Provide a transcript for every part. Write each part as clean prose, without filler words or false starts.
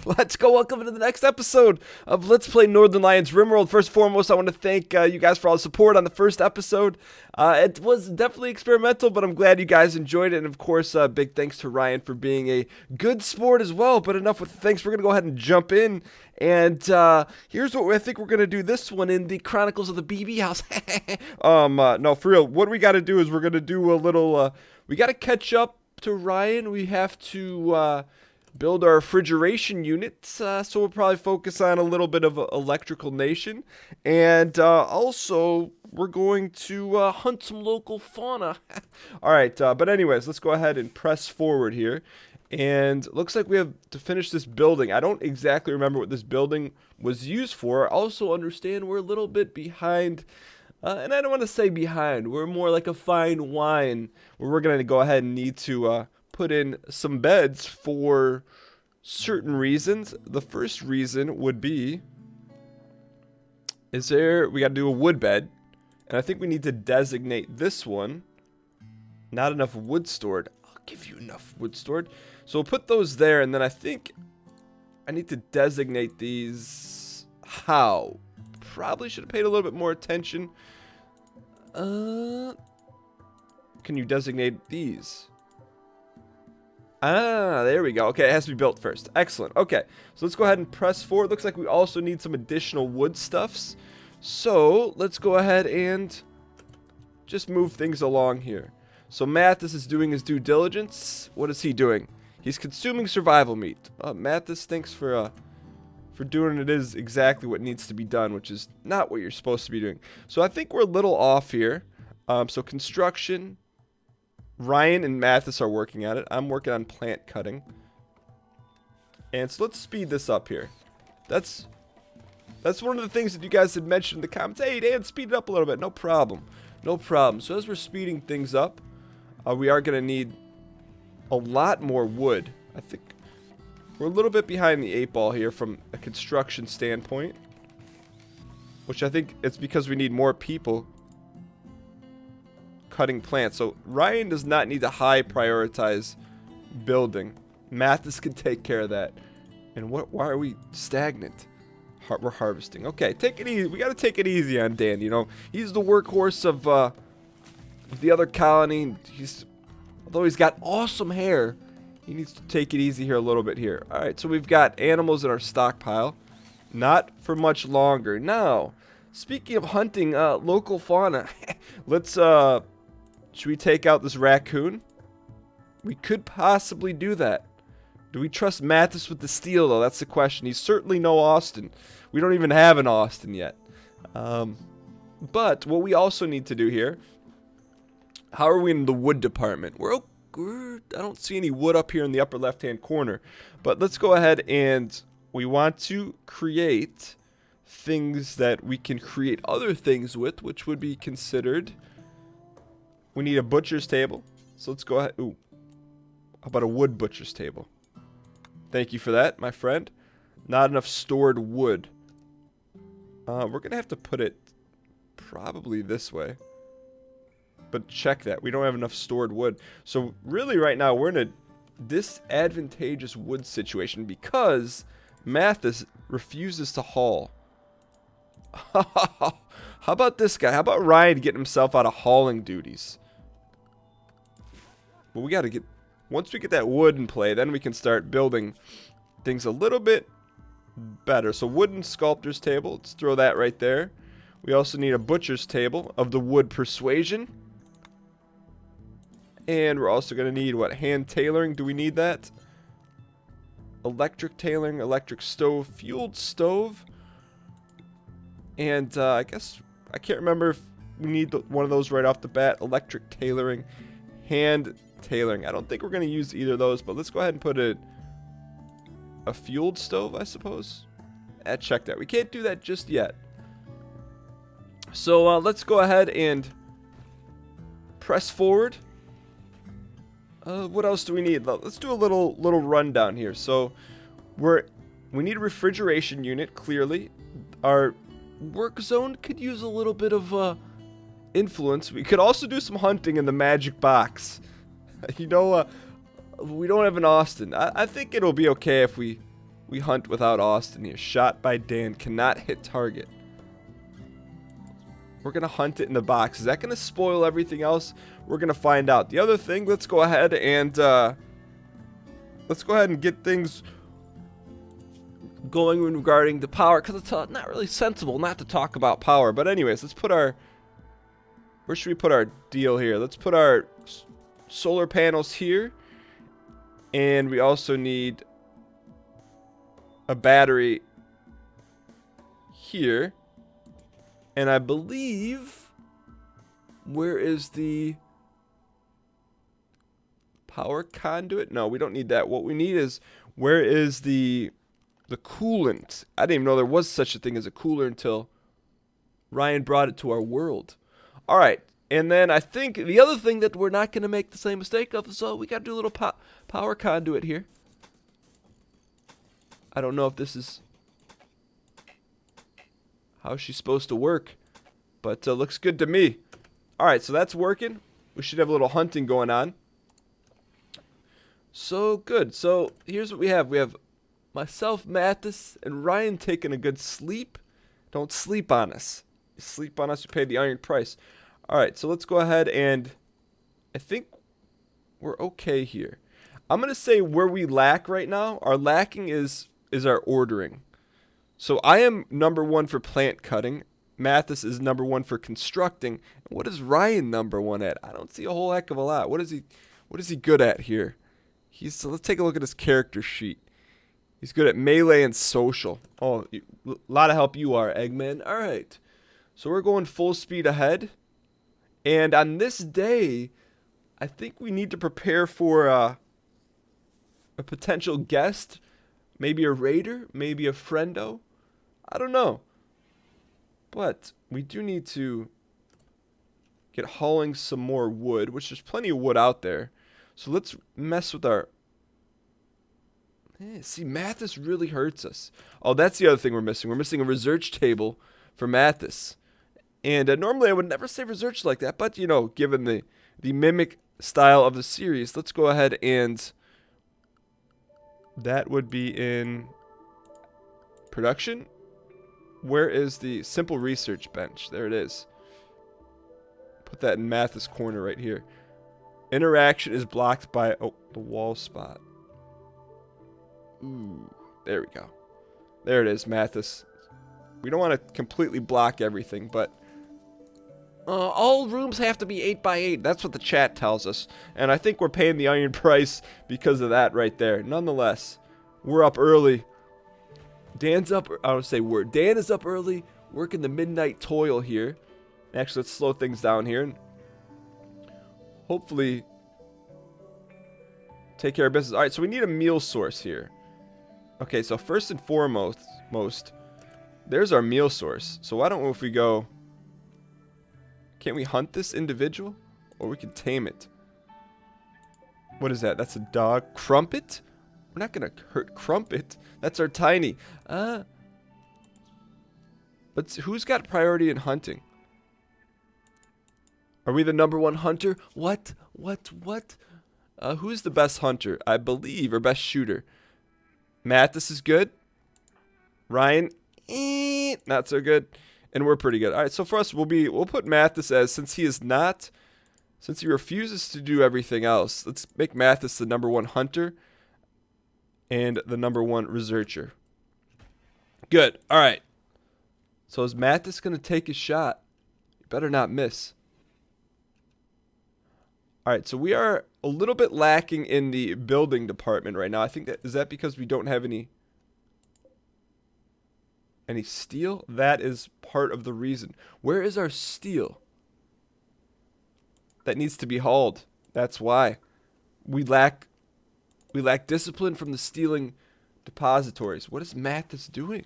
Let's go. Welcome to the next episode of Let's Play Northernlion's RimWorld. First and foremost, I want to thank you guys for all the support on the first episode. It was definitely experimental, but I'm glad you guys enjoyed it. And of course, big thanks to Ryan for being a good sport as well. But enough with the thanks. We're going to go ahead and jump in. And here's what I think we're going to do this one in the Chronicles of the BB House. No, for real. What we got to do is we're going to do a little, we got to catch up to Ryan. We have to build our refrigeration units, so we'll probably focus on a little bit of electrical nation, and also we're going to hunt some local fauna. All right, but anyways, let's go ahead and press forward here, and looks like we have to finish this building. I don't exactly remember what this building was used for. I also understand we're a little bit behind. And I don't want to say behind. We're more like a fine wine, where we're going to go ahead and need to put in some beds for certain reasons. The first reason would be, we got to do a wood bed, and I think we need to designate this one. Not enough wood stored. I'll give you enough wood stored. So we'll put those there, and then I think I need to designate these. How? Probably should have paid a little bit more attention. Can you designate these? Ah, there we go. Okay, it has to be built first. Excellent. Okay, so let's go ahead and press forward. Looks like we also need some additional wood stuffs. So let's go ahead and just move things along here. So Mathas is doing his due diligence. What is he doing? He's consuming survival meat. Mathas, thanks for doing it is exactly what needs to be done, which is not what you're supposed to be doing. So I think we're a little off here. So construction. Ryan and Mathas are working on it. I'm working on plant cutting. And so let's speed this up here. That's one of the things that you guys had mentioned in the comments. Hey, Dan, speed it up a little bit. No problem. No problem. So as we're speeding things up, we are going to need a lot more wood. I think we're a little bit behind the 8 ball here from a construction standpoint. Which I think it's because we need more people cutting plants. So Ryan does not need to high prioritize building. Mathas can take care of that. And why are we stagnant? We're harvesting. Okay, take it easy. We got to take it easy on Dan, you know. He's the workhorse of the other colony. Although he's got awesome hair, he needs to take it easy here a little bit here. All right, so we've got animals in our stockpile. Not for much longer. Now, speaking of hunting local fauna, let's should we take out this raccoon? We could possibly do that. Do we trust Mathas with the steel, though? That's the question. He's certainly no Austin. We don't even have an Austin yet. But what we also need to do here, how are we in the wood department? I don't see any wood up here in the upper left-hand corner. But let's go ahead and we want to create things that we can create other things with, which would be considered. We need a butcher's table. So let's go ahead. Ooh. How about a wood butcher's table? Thank you for that, my friend. Not enough stored wood. We're going to have to put it probably this way. But check that. We don't have enough stored wood. So really right now we're in a disadvantageous wood situation because Mathas refuses to haul. How about this guy? How about Ryan getting himself out of hauling duties? But we got to get, once we get that wood in play, then we can start building things a little bit better. So wooden sculptor's table, let's throw that right there. We also need a butcher's table of the wood persuasion. And we're also going to need, what, hand tailoring? Do we need that? Electric tailoring, electric stove, fueled stove. And I guess, I can't remember if we need one of those right off the bat. Electric tailoring, hand tailoring. I don't think we're going to use either of those, but let's go ahead and put a fueled stove, I suppose. Check that. We can't do that just yet. So let's go ahead and press forward. What else do we need? Let's do a little rundown here. So we need a refrigeration unit, clearly. Our work zone could use a little bit of influence. We could also do some hunting in the magic box. You know, we don't have an Austin. I think it'll be okay if we we hunt without Austin here? Shot by Dan. Cannot hit target. We're going to hunt it in the box. Is that going to spoil everything else? We're going to find out. The other thing, let's go ahead and get things going regarding the power, because it's not really sensible not to talk about power. But anyways, let's put our... Where should we put our deal here? Let's put our solar panels here. And we also need a battery here. And I believe, where is the power conduit? No, we don't need that. What we need is, where is the coolant? I didn't even know there was such a thing as a cooler until Ryan brought it to our world. All right. And then I think the other thing that we're not going to make the same mistake of, so we got to do a little power conduit here. I don't know if this is how she's supposed to work, but looks good to me. All right, so that's working. We should have a little hunting going on. So good. So here's what we have. We have myself, Mathas, and Ryan taking a good sleep. Don't sleep on us. You sleep on us, you pay the iron price. All right, so let's go ahead and I think we're okay here. I'm going to say where we lack right now, our lacking is our ordering. So I am number 1 for plant cutting. Mathas is number 1 for constructing. What is Ryan number 1 at? I don't see a whole heck of a lot. What is he good at here? So let's take a look at his character sheet. He's good at melee and social. Oh, a lot of help you are, Eggman. All right. So we're going full speed ahead. And on this day, I think we need to prepare for a potential guest. Maybe a raider, maybe a friendo. I don't know. But we do need to get hauling some more wood, which there's plenty of wood out there. So let's mess with our... See, Mathas really hurts us. Oh, that's the other thing we're missing. We're missing a research table for Mathas. And normally I would never say research like that, but, you know, given the mimic style of the series, let's go ahead and... That would be in production. Where is the simple research bench? There it is. Put that in Mathas' corner right here. Interaction is blocked by the wall spot. Ooh, there we go. There it is, Mathas. We don't want to completely block everything, but all rooms have to be 8 by 8. That's what the chat tells us. And I think we're paying the iron price because of that right there. Nonetheless, we're up early. Dan's up. I don't say we're. Dan is up early, working the midnight toil here. Actually, let's slow things down here and hopefully take care of business. All right, so we need a meal source here. Okay, so first and foremost, there's our meal source. So why don't we, if we go... Can't we hunt this individual? Or we can tame it. What is that? That's a dog. Crumpet? We're not going to hurt Crumpet. That's our tiny. But who's got priority in hunting? Are we the number 1 hunter? What? Who's the best hunter? I believe, or best shooter? Mathas is good. Ryan, not so good. And we're pretty good. All right, so for us, we'll put Mathas as, since he refuses to do everything else, let's make Mathas the number 1 hunter and the number 1 researcher. Good. All right. So is Mathas going to take his shot? You better not miss. All right, so we are a little bit lacking in the building department right now. I think is that because we don't have any steel? That is part of the reason. Where is our steel? That needs to be hauled. That's why. We lack discipline from the stealing depositories. What is Mathas doing?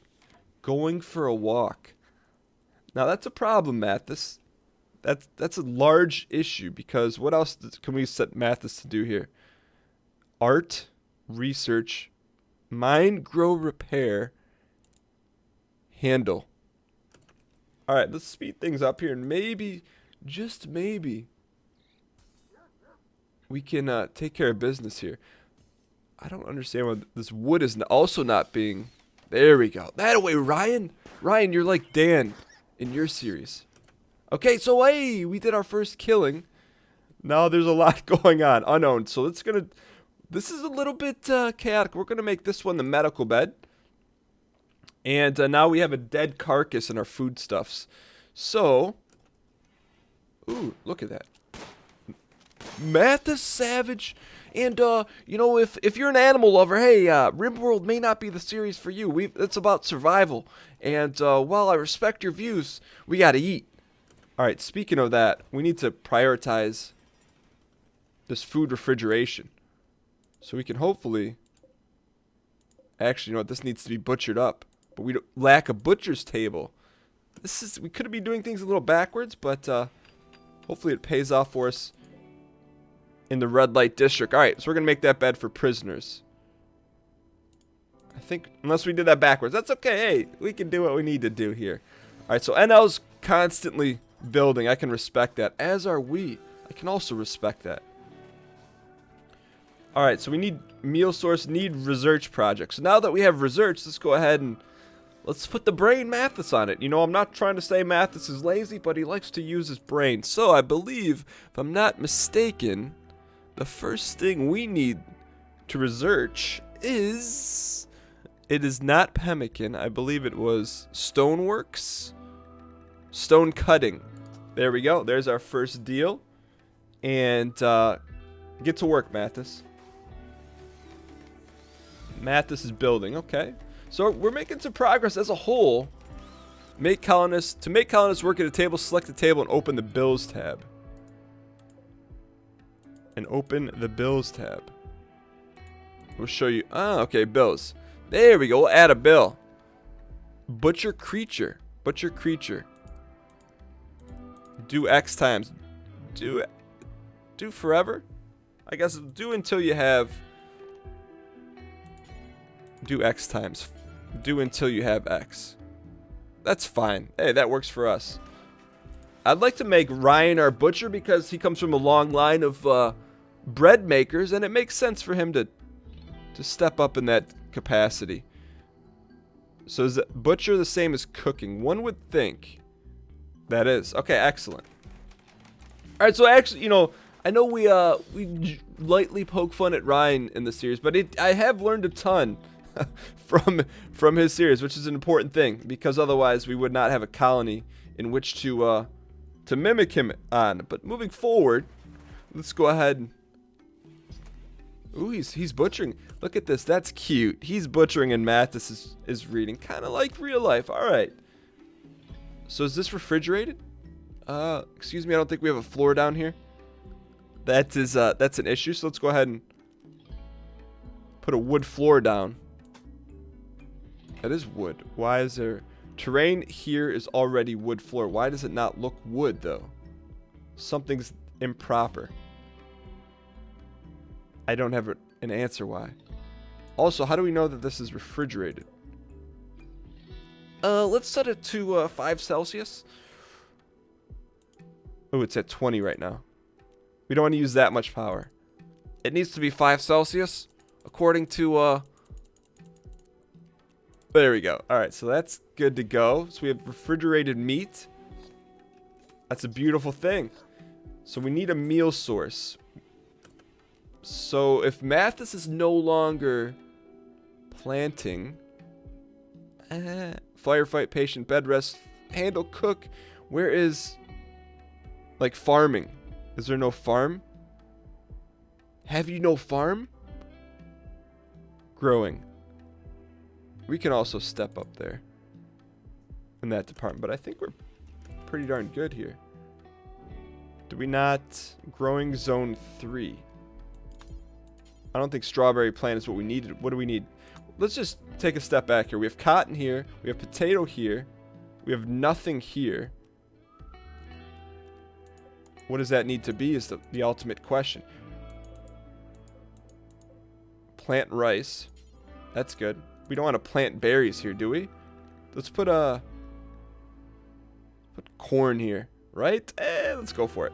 Going for a walk. Now that's a problem, Mathas. That's a large issue, because what else can we set Mathas to do here? Art, research, mine, grow, repair, handle. All right, let's speed things up here, and maybe, just maybe, we can take care of business here. I don't understand why this wood is also not being... There we go. That way, Ryan. Ryan, you're like Dan in your series. Okay, so hey, we did our first killing. Now there's a lot going on. Unowned. So it's going to... This is a little bit chaotic. We're going to make this one the medical bed. And now we have a dead carcass in our foodstuffs. So... Ooh, look at that. Mathas Savage. And, you know, if you're an animal lover, hey, RimWorld may not be the series for you. It's about survival. And, while I respect your views, we gotta eat. Alright, speaking of that, we need to prioritize this food refrigeration. So we can hopefully... Actually, you know what? This needs to be butchered up. But we lack a butcher's table. We could be doing things a little backwards, but, hopefully it pays off for us in the red light district. Alright, so we're going to make that bed for prisoners. I think, unless we did that backwards. That's okay. Hey, we can do what we need to do here. Alright, so NL's constantly building. I can respect that. As are we. I can also respect that. Alright, so we need meal source, need research projects. So now that we have research, let's go ahead and let's put the brain Mathas on it. You know, I'm not trying to say Mathas is lazy, but he likes to use his brain. So I believe, if I'm not mistaken, the first thing we need to research is... It is not pemmican. I believe it was stoneworks. Stone cutting. There we go. There's our first deal. And get to work, Mathas. Mathas is building. Okay. So we're making some progress as a whole. To make colonists work at a table, select the table and open the bills tab. And open the bills tab. We'll show you. Ah, okay, bills. There we go. We'll add a bill. Butcher creature. Butcher creature. Do X times. Do forever? I guess do until you have. Do X times. Do until you have X. That's fine. Hey, that works for us. I'd like to make Ryan our butcher because he comes from a long line of bread makers, and it makes sense for him to step up in that capacity. So is butcher the same as cooking? One would think that is. Okay, excellent. All right, so actually, you know, I know we lightly poke fun at Ryan in the series, but I have learned a ton from his series, which is an important thing because otherwise we would not have a colony in which to mimic him on. But moving forward, let's go ahead and... Ooh, he's butchering. Look at this. That's cute. He's butchering and Mathas is reading. Kind of like real life. All right. So is this refrigerated? Excuse me. I don't think we have a floor down here. That's an issue. So let's go ahead and put a wood floor down. That is wood. Why is there... Terrain here is already wood floor. Why does it not look wood, though? Something's improper. I don't have an answer why. Also, how do we know that this is refrigerated? Let's set it to 5 Celsius. Oh, it's at 20 right now. We don't want to use that much power. It needs to be 5 Celsius, according to... There we go. Alright, so that's good to go. So we have refrigerated meat. That's a beautiful thing. So we need a meal source. So if Mathas is no longer planting, firefight, patient, bed rest, handle, cook, where is like farming? Is there no farm? Have you no farm? Growing. We can also step up there in that department, but I think we're pretty darn good here. Do we not? Growing zone 3. I don't think strawberry plant is what we needed. What do we need? Let's just take a step back here. We have cotton here. We have potato here. We have nothing here. What does that need to be is the ultimate question. Plant rice. That's good. We don't want to plant berries here, do we? Let's put corn here, right? Let's go for it.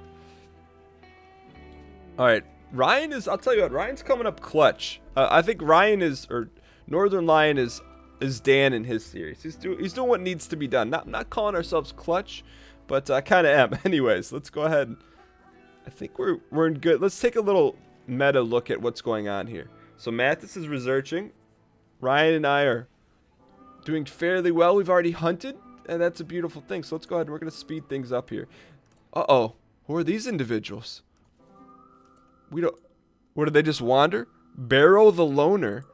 All right. Ryan is, I'll tell you what, Ryan's coming up clutch. I think Ryan is, or Northernlion is Dan in his series. He's doing what needs to be done. Not calling ourselves clutch, but I kind of am. Anyways, let's go ahead. I think we're in good. Let's take a little meta look at what's going on here. So Mathas is researching. Ryan and I are doing fairly well. We've already hunted, and that's a beautiful thing. So let's go ahead and we're going to speed things up here. Uh-oh. Who are these individuals? We don't... What, did they just wander? Barrow the Loner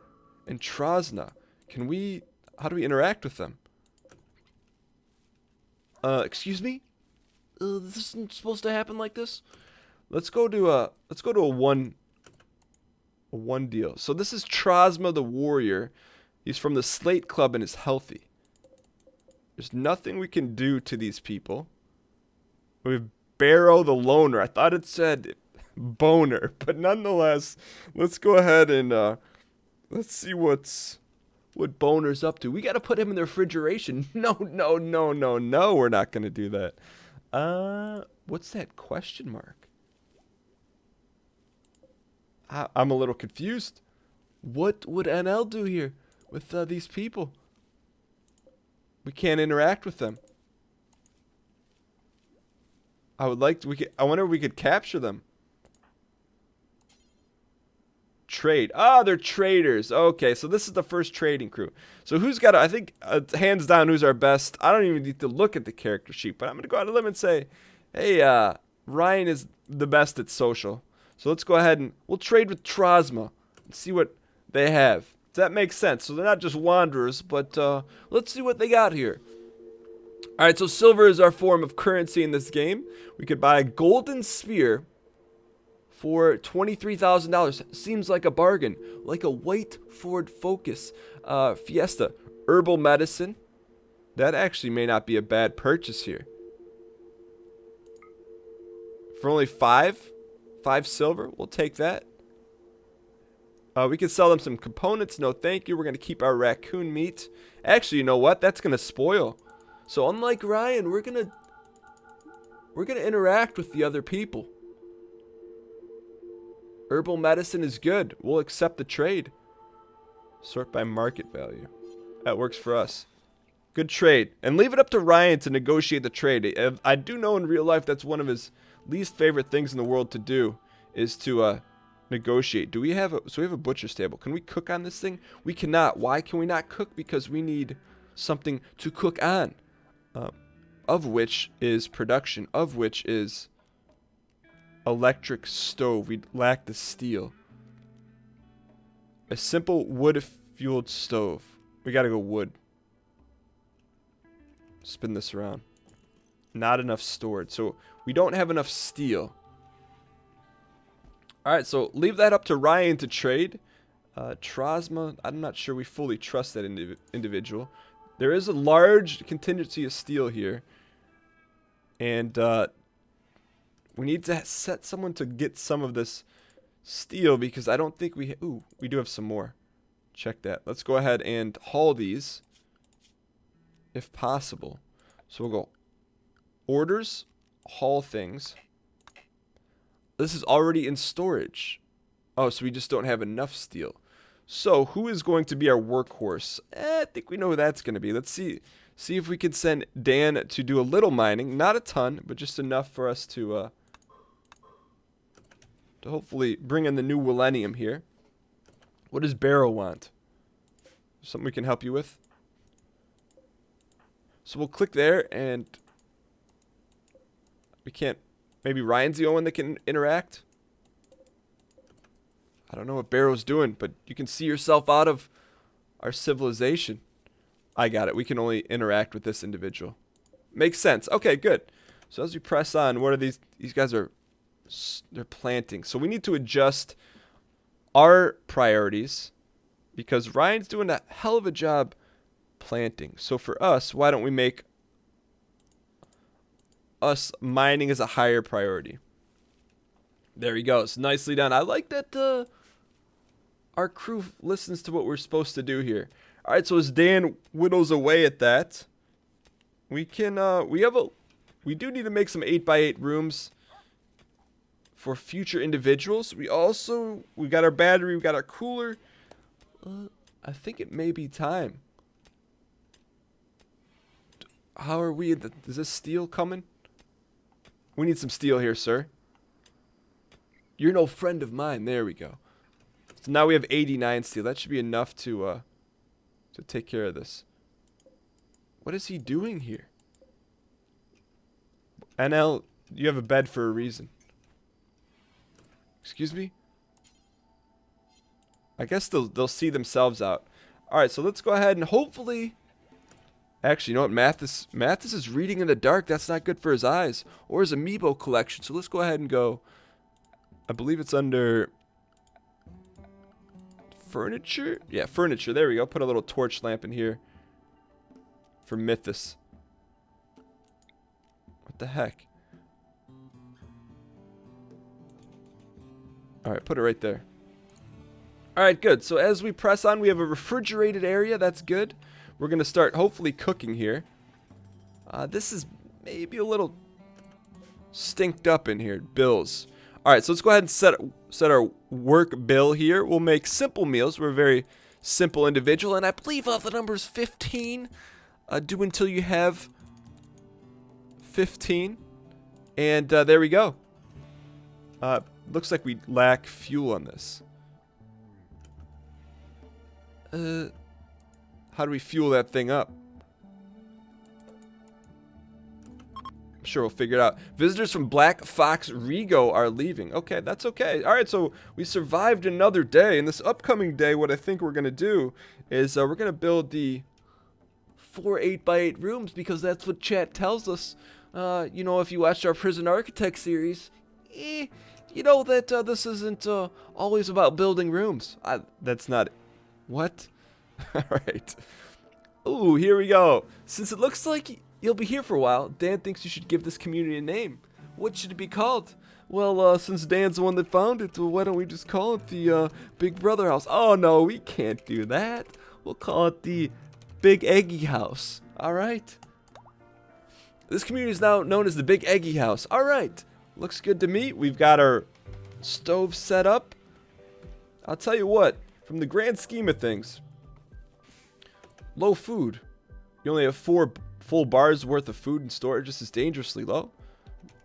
and Trosna. Can we... How do we interact with them? Excuse me? This isn't supposed to happen like this? Let's go to a one deal. So this is Trosma the Warrior. He's from the Slate Club and is healthy. There's nothing we can do to these people. We have Barrow the Loner. I thought it said boner, but nonetheless, let's go ahead and let's see what Boner's up to. We got to put him in the refrigeration. No, we're not going to do that. What's that question mark? I'm a little confused. What would NL do here with these people? We can't interact with them. I would like to. I wonder if we could capture them. Trade. Ah, they're traders. Okay, so this is the first trading crew. So who's got? I think hands down, who's our best? I don't even need to look at the character sheet, but I'm gonna go out on a limb and say, hey, Ryan is the best at social. So let's go ahead and we'll trade with Trosma and see what they have. Does that make sense? So they're not just wanderers, but let's see what they got here. All right, so silver is our form of currency in this game. We could buy a golden spear for $23,000. Seems like a bargain. Like a white Ford Focus. Fiesta. Herbal medicine. That actually may not be a bad purchase here. For only five silver, we'll take that. We can sell them some components. No, thank you. We're going to keep our raccoon meat. Actually, you know what? That's going to spoil. So unlike Ryan, we're gonna interact with the other people. Herbal medicine is good. We'll accept the trade. Sort by market value. That works for us. Good trade. And leave it up to Ryan to negotiate the trade. I do know in real life that's one of his least favorite things in the world to do is to negotiate. So we have a butcher's table. Can we cook on this thing? We cannot. Why can we not cook? Because we need something to cook on. Of which is production, of which is electric stove. We lack the steel. A simple wood-fueled stove. We gotta go wood. Spin this around. Not enough stored. So we don't have enough steel. Alright, so leave that up to Ryan to trade. Trosma, I'm not sure we fully trust that individual. There is a large contingency of steel here. And we need to set someone to get some of this steel because I don't think we... Ooh, we do have some more. Check that. Let's go ahead and haul these if possible. So we'll go orders, haul things. This is already in storage. Oh, so we just don't have enough steel. So, who is going to be our workhorse? I think we know who that's going to be. Let's see if we can send Dan to do a little mining. Not a ton, but just enough for us to hopefully bring in the new millennium here. What does Barrow want? Something we can help you with? So we'll click there, and we can't... Maybe Ryan's the only one that can interact? I don't know what Barrow's doing, but you can see yourself out of our civilization. I got it. We can only interact with this individual. Makes sense. Okay, good. So as we press on, what are these? These guys are... They're planting. So we need to adjust our priorities because Ryan's doing a hell of a job planting. So for us, why don't we make us mining as a higher priority? There he goes. Nicely done. I like that our crew listens to what we're supposed to do here. All right, so as Dan whittles away at that, we can we do need to make some 8x8 rooms for future individuals. We got our battery, we got our cooler. I think it may be time. How are we? Is this steel coming? We need some steel here, sir. You're no friend of mine. There we go. So now we have 89 steel. That should be enough to take care of this. What is he doing here? NL, you have a bed for a reason. Excuse me? I guess they'll see themselves out. Alright, so let's go ahead and hopefully... Actually, you know what? Mathas is reading in the dark. That's not good for his eyes. Or his amiibo collection. So let's go ahead and go... I believe it's under... Furniture? Yeah, furniture. There we go. Put a little torch lamp in here. For Mathas. What the heck? Alright, put it right there. Alright, good. So as we press on, we have a refrigerated area. That's good. We're going to start hopefully cooking here. This is maybe a little stinked up in here. Bills. Alright, so let's go ahead and set our work bill here. We'll make simple meals. We're a very simple individual. And I believe the number is 15. Do until you have 15. And there we go. Looks like we lack fuel on this. How do we fuel that thing up? I'm sure we'll figure it out. Visitors from Black Fox Rego are leaving. Okay, that's okay. Alright, so we survived another day. And this upcoming day, what I think we're going to do is we're going to build the 4 8x8 rooms because that's what chat tells us. You know, if you watched our Prison Architect series, you know that this isn't always about building rooms. That's not... What? Alright. Ooh, here we go. Since it looks like you'll be here for a while, Dan thinks you should give this community a name. What should it be called? Well, since Dan's the one that found it, why don't we just call it the Big Brother House? Oh, no, we can't do that. We'll call it the Big Eggy House. Alright. This community is now known as the Big Eggy House. Alright. Looks good to me. We've got our stove set up. I'll tell you what, from the grand scheme of things, low food. You only have 4 full bars worth of food in storage. This is dangerously low.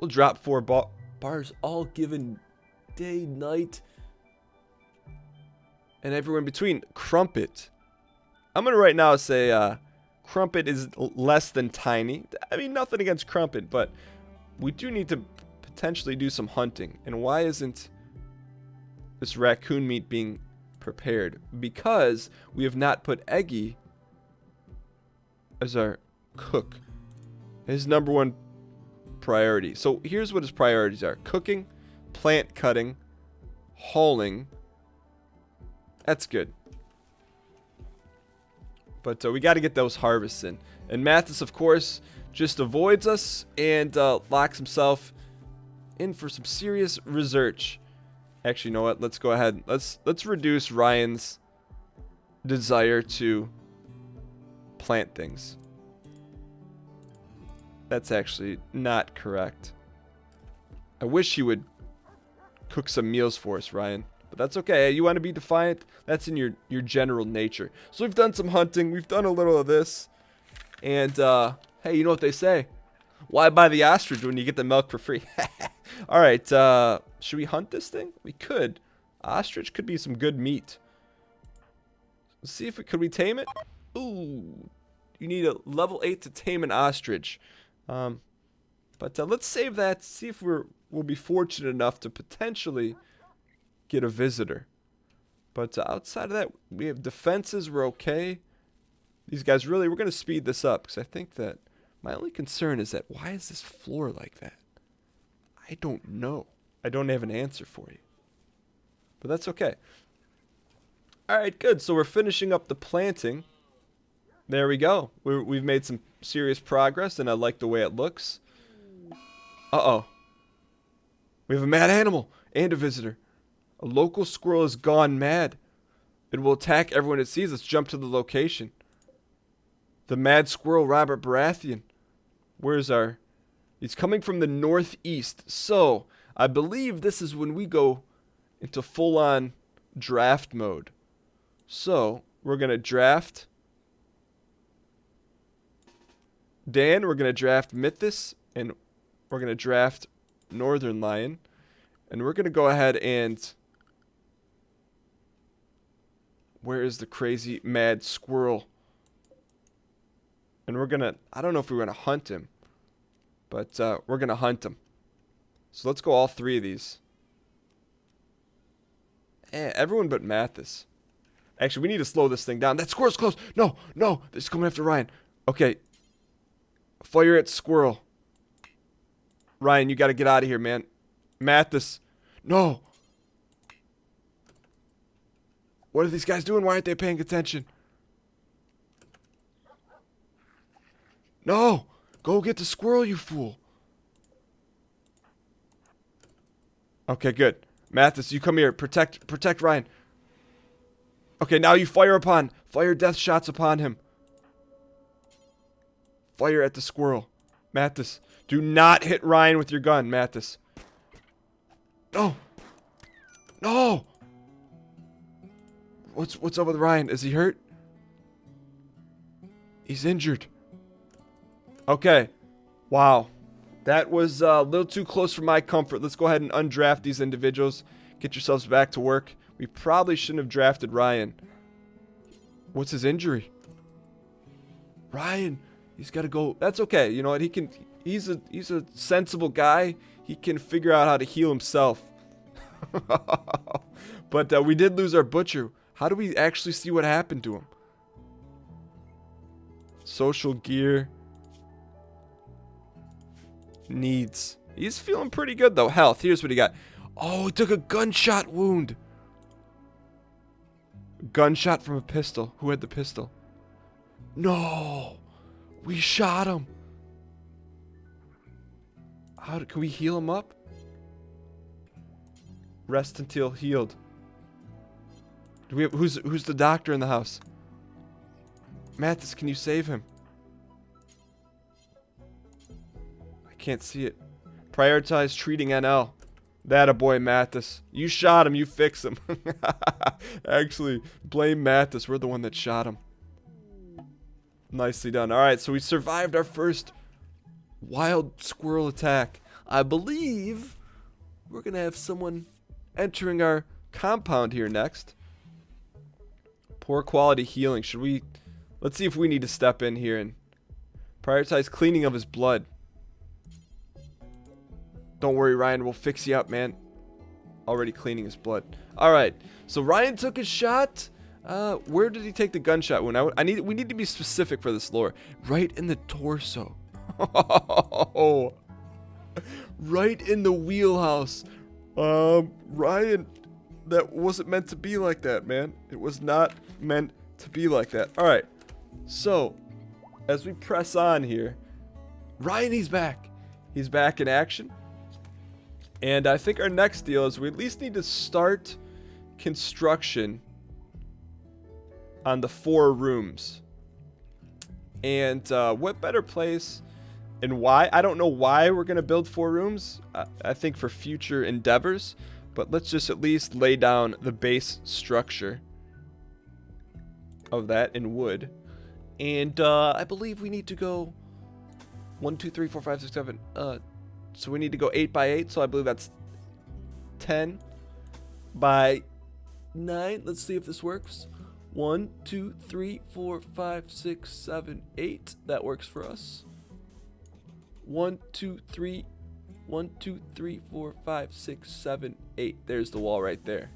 We'll drop 4 bars all given day, night, and everywhere in between. Crumpet. I'm going to right now say Crumpet is less than tiny. I mean, nothing against Crumpet, but we do need to potentially do some hunting. And why isn't this raccoon meat being prepared? Because we have not put Eggy as our cook. His #1 priority. So here's what his priorities are: cooking, plant cutting, hauling. That's good. But we got to get those harvests in. And Mathas, of course, just avoids us and locks himself in for some serious research. Actually, you know what? Let's go ahead. Let's reduce Ryan's desire to plant things. That's actually not correct. I wish you would cook some meals for us, Ryan. But that's okay. You want to be defiant? That's in your general nature. So we've done some hunting. We've done a little of this. And, hey, you know what they say? Why buy the ostrich when you get the milk for free? Alright, should we hunt this thing? We could. Ostrich could be some good meat. Let's see if could we tame it? Ooh, you need a level 8 to tame an ostrich. But let's save that. See if we'll be fortunate enough to potentially get a visitor. But outside of that, we have defenses. We're okay. These guys really, we're going to speed this up because I think that my only concern is that why is this floor like that? I don't know. I don't have an answer for you. But that's okay. Alright, good. So we're finishing up the planting. There we go. We've made some serious progress, and I like the way it looks. Uh-oh. We have a mad animal and a visitor. A local squirrel has gone mad. It will attack everyone it sees. Let's jump to the location. The mad squirrel, Robert Baratheon. Where's our... He's coming from the northeast. So, I believe this is when we go into full-on draft mode. So, we're going to draft Dan, we're going to draft Mathas, and we're going to draft Northernlion. And we're going to go ahead and... Where is the crazy mad squirrel? And we're going to... I don't know if we're going to hunt him. But we're going to hunt him. So let's go all 3 of these. Everyone but Mathas. Actually, we need to slow this thing down. That squirrel's close. No, no. They're coming after Ryan. Okay. Fire at squirrel. Ryan, you got to get out of here, man. Mathas. No. What are these guys doing? Why aren't they paying attention? No. Go get the squirrel, you fool. Okay, good. Mathas, you come here. Protect Ryan. Okay, now you fire death shots upon him. Fire at the squirrel. Mathas, do not hit Ryan with your gun, Mathas. No. No. What's up with Ryan? Is he hurt? He's injured. Okay. Wow. That was a little too close for my comfort. Let's go ahead and undraft these individuals. Get yourselves back to work. We probably shouldn't have drafted Ryan. What's his injury? Ryan, he's got to go. That's okay. You know what? He's a sensible guy. He can figure out how to heal himself. But we did lose our butcher. How do we actually see what happened to him? Social gear. Needs. He's feeling pretty good though. Health. Here's what he got. Oh, he took a gunshot wound. Gunshot from a pistol. Who had the pistol? No. We shot him. Can we heal him up? Rest until healed. Do we have who's the doctor in the house? Mathas, can you save him? I can't see it. Prioritize treating NL. That a boy, Mathas. You shot him, you fix him. Actually, blame Mathas. We're the one that shot him. Nicely done. Alright, so we survived our first wild squirrel attack. I believe we're going to have someone entering our compound here next. Poor quality healing. Should we... Let's see if we need to step in here and prioritize cleaning of his blood. Don't worry, Ryan. We'll fix you up, man. Already cleaning his blood. Alright. So Ryan took his shot. Where did he take the gunshot wound? We need to be specific for this lore. Right in the torso. Right in the wheelhouse. Ryan, that wasn't meant to be like that, man. It was not meant to be like that. Alright. So, as we press on here, Ryan, he's back. He's back in action. And I think our next deal is we at least need to start construction on the 4 rooms. And what better place and why? I don't know why we're going to build 4 rooms. I think for future endeavors. But let's just at least lay down the base structure of that in wood. And I believe we need to go 1, 2, 3, 4, 5, 6, 7. So we need to go 8 by 8. So I believe that's 10 by 9. Let's see if this works. 1, 2, 3, 4, 5, 6, 7, 8. That works for us. 1, 2, 3. 1, 2, 3, 4, 5, 6, 7, 8. There's the wall right there.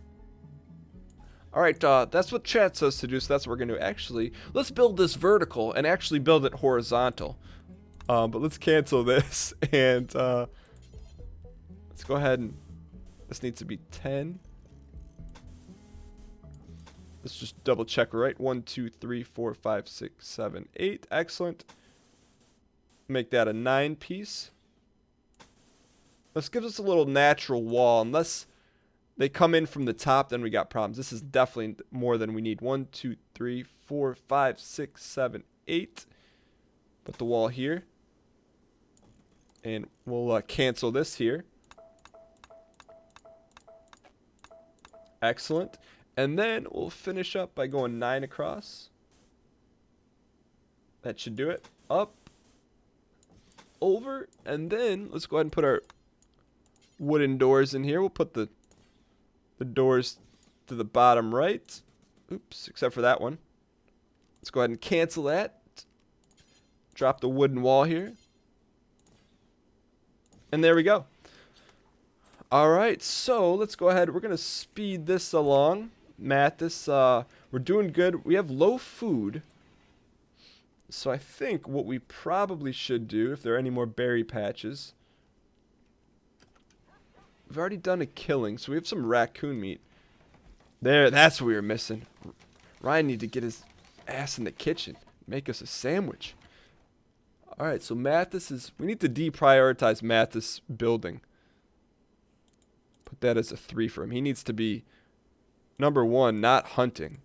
Alright, that's what chat says to do, so that's what we're going to do. Actually, let's build this vertical and actually build it horizontal. But let's cancel this and let's go ahead and this needs to be 10. Let's just double check, right? 1, 2, 3, 4, 5, 6, 7, 8. Excellent. Make that a 9 piece. This gives us a little natural wall. Unless they come in from the top, then we got problems. This is definitely more than we need. 1, 2, 3, 4, 5, 6, 7, 8. Put the wall here. And we'll cancel this here. Excellent. And then we'll finish up by going 9 across. That should do it. Up, over, and then let's go ahead and put our wooden doors in here. We'll put the doors to the bottom right. Oops, except for that one. Let's go ahead and cancel that. Drop the wooden wall here. And there we go. All right, so let's go ahead. We're going to speed this along. Mathas, we're doing good. We have low food. So I think what we probably should do, if there are any more berry patches. We've already done a killing, so we have some raccoon meat. There, that's what we were missing. Ryan needed to get his ass in the kitchen. Make us a sandwich. Alright, so Mathas is... We need to deprioritize Mathas building. Put that as a 3 for him. He needs to be, number 1, not hunting.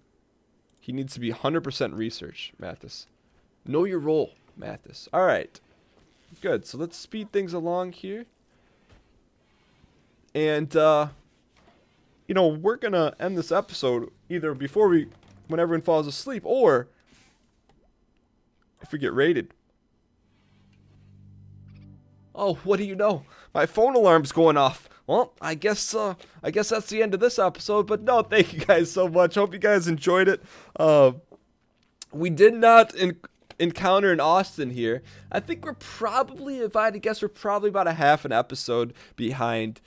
He needs to be 100% research, Mathas. Know your role, Mathas. Alright. Good, so let's speed things along here. And, you know, we're going to end this episode either when everyone falls asleep, or if we get raided. Oh, what do you know? My phone alarm's going off. Well, I guess that's the end of this episode. But no, thank you guys so much. Hope you guys enjoyed it. We did not encounter in Austin here. I think we're probably, if I had to guess, we're probably about a half an episode behind,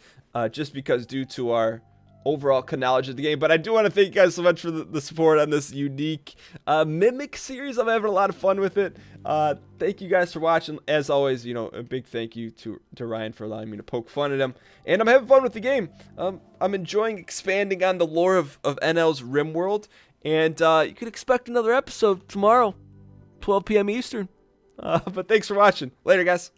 just because due to our overall knowledge of the game. But I do want to thank you guys so much for the support on this unique Mimic series. I'm having a lot of fun with it. Thank you guys for watching. As always, you know, a big thank you to Ryan for allowing me to poke fun at him. And I'm having fun with the game. I'm enjoying expanding on the lore of NL's RimWorld. And you can expect another episode tomorrow, 12 p.m. Eastern. But thanks for watching. Later, guys.